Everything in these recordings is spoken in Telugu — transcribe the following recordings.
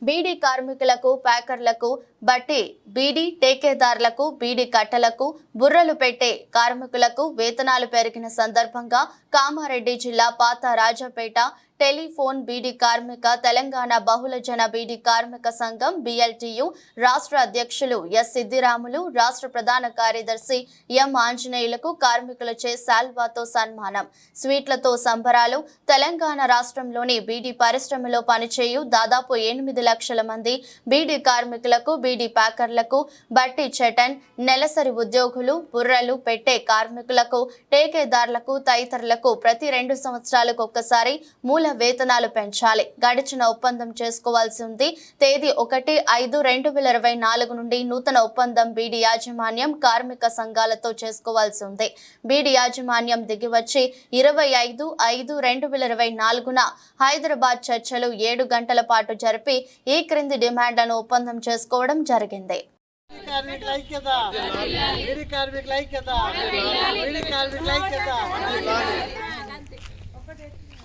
బీడీ కార్మికులకు, ప్యాకర్లకు, బట్టి బీడీ టేకేదారులకు, బీడీ కట్టలకు, బుర్రలు పెట్టే కార్మికులకు వేతనాలు పెరిగిన సందర్భంగా కామారెడ్డి జిల్లా పాత రాజపేట టెలిఫోన్ బీడీ కార్మిక తెలంగాణ బహుళజన బీడీ కార్మిక సంఘం BLTU రాష్ట్ర అధ్యక్షులు ఎస్ సిద్దిరాములు, రాష్ట్ర ప్రధాన కార్యదర్శి ఎం ఆంజనేయులకు కార్మికులచే శాల్వాతో సన్మానం, స్వీట్లతో సంబరాలు. తెలంగాణ రాష్ట్రంలోని బీడీ పరిశ్రమలో పనిచేయు దాదాపు 8 లక్షల మంది బీడీ కార్మికులకు, బీడీ ప్యాకర్లకు, బట్టి చటన్ నెలసరి ఉద్యోగులు, బుర్రలు పెట్టే కార్మికులకు, టేకేదారులకు తదితరులకు ప్రతి 2 సంవత్సరాలకు ఒక్కసారి మూల వేతనాలు పెంచాలి. గడిచిన ఒప్పందం చేసుకోవాల్సి ఉంది. తేదీ 1/5/2024 నుండి నూతన ఒప్పందం బీడీ యాజమాన్యం కార్మిక సంఘాలతో చేసుకోవాల్సి ఉంది. బీడీ యాజమాన్యం దిగివచ్చి 25/5/2024న హైదరాబాద్ చర్చలు 7 గంటల పాటు జరిపి ఈ క్రింది డిమాండ్లను ఒప్పందం చేసుకోవడం జరిగింది.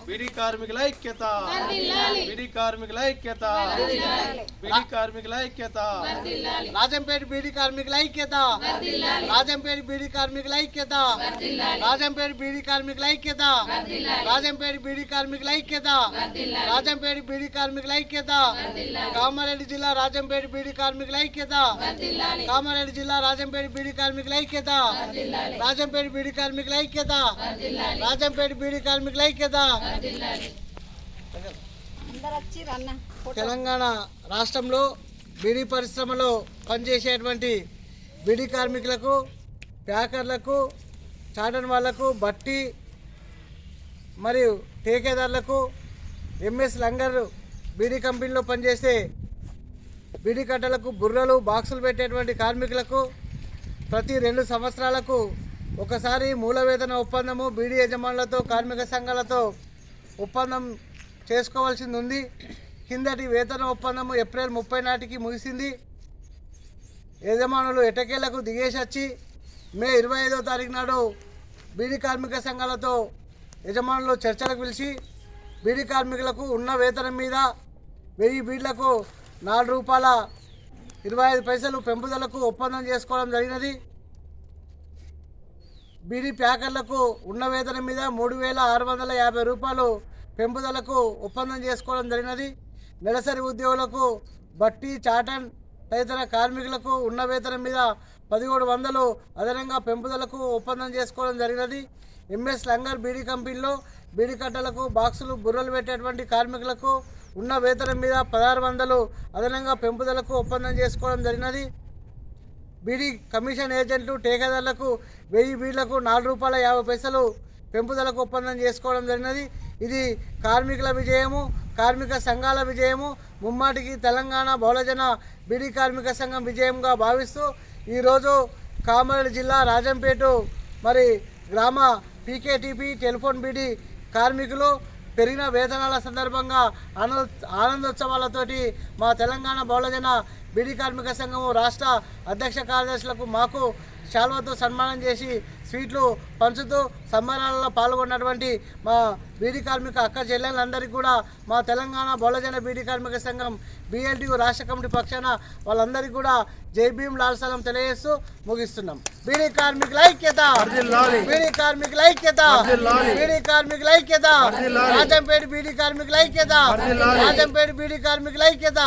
బీడీ కార్మికుల ఐక్యత, బీడీ కార్మికుల ఐక్యత, బీడీ కార్మికుల ఐక్యత, రాజంపేట బీడీ కార్మికుల ఐక్యత, రాజంపేట బీడీ కార్మికుల ఐక్యత, రాజంపేట బీడీ కార్మికుల ఐక్యత, రాజంపేట బీడీ కార్మికుల ఐక్యత, రాజంపేట బీడీ కార్మికుల ఐక్యత, కామారెడ్డి జిల్లా రాజంపేట బీడీ కార్మికుల ఐక్యత, కామారెడ్డి జిల్లా రాజంపేట బీడీ కార్మికుల ఐక్యత, రాజంపేట బీడీ కార్మికుల ఐక్యత, రాజంపేట బీడీ కార్మికుల ఐక్యత. తెలంగాణ రాష్ట్రంలో బీడీ పరిశ్రమలో పనిచేసేటువంటి బీడీ కార్మికులకు, ప్యాకర్లకు, చాటన్ వాళ్లకు, బట్టి మరియు టేకేదారులకు, ఎంఎస్ లంగర్ బీడీ కంపెనీలో పనిచేసే బీడీ కట్టలకు, బుర్రలు బాక్సులు పెట్టేటువంటి కార్మికులకు ప్రతి 2 సంవత్సరాలకు ఒకసారి మూల వేతన ఒప్పందము బీడీ యజమానులతో, కార్మిక సంఘాలతో ఒప్పందం చేసుకోవాల్సింది ఉంది. కిందటి వేతన ఒప్పందము ఏప్రిల్ 30 నాటికి ముగిసింది. యజమానులు ఎటకేలకు దిగేసి వచ్చి మే 25వ తారీఖు నాడు బీడీ కార్మిక సంఘాలతో యజమానులు చర్చలకు పిలిచి బీడీ కార్మికులకు ఉన్న వేతనం మీద 1000 బీడ్లకు ₹4.25 పెంపుదలకు ఒప్పందం చేసుకోవడం జరిగినది. బీడీ ప్యాకర్లకు ఉన్న వేతనం మీద ₹3,650 పెంపుదలకు ఒప్పందం చేసుకోవడం జరిగినది. నెలసరి ఉద్యోగులకు, బట్టి, చాటన్ తదితర కార్మికులకు ఉన్న వేతనం మీద 1,700 అదనంగా పెంపుదలకు ఒప్పందం చేసుకోవడం జరిగినది. ఎంఎస్ లంగర్ బీడీ కంపెనీలో బీడీ కట్టలకు, బాక్సులు, బుర్రలు పెట్టేటువంటి కార్మికులకు ఉన్న వేతనం మీద 1,600 అదనంగా పెంపుదలకు ఒప్పందం చేసుకోవడం జరిగినది. బీడీ కమిషన్ ఏజెంట్లు, టేకేదారులకు 1000 బీడ్లకు ₹4.50 పెంపుదలకు ఒప్పందం చేసుకోవడం జరిగినది. ఇది కార్మికుల విజయము, కార్మిక సంఘాల విజయము, ముమ్మాటికి తెలంగాణ బహుళజన బీడీ కార్మిక సంఘం విజయంగా భావిస్తూ ఈరోజు కామారెడ్డి జిల్లా రాజంపేట మరి గ్రామ పీకేటీపీ టెలిఫోన్ బీడీ కార్మికులు పెరిగిన వేతనాల సందర్భంగా ఆనందోత్సవాలతోటి మా తెలంగాణ బహుళజన బీడీ కార్మిక సంఘము రాష్ట్ర అధ్యక్ష కార్యదర్శులకు మాకు శాల్వాతో సన్మానం చేసి స్వీట్లు పంచుతూ సంబరాలలో పాల్గొన్నటువంటి మా బీడీ కార్మిక అక్క చెల్లెలందరికీ కూడా మా తెలంగాణ బహుళజన బీడీ కార్మిక సంఘం BLTU రాష్ట్ర కమిటీ పక్షాన వాళ్ళందరికీ కూడా జై భీమ్ లాల్ సలాం తెలియజేస్తూ ముగిస్తున్నాం. బీడీ కార్మికుల ఐక్యత, బీడీ కార్మికుల ఐక్యత, బీడీ కార్మికుల ఐక్యత, రాజంపేట బీడీ కార్మికుల ఐక్యత, రాజంపేట బీడీ కార్మికుల ఐక్యత.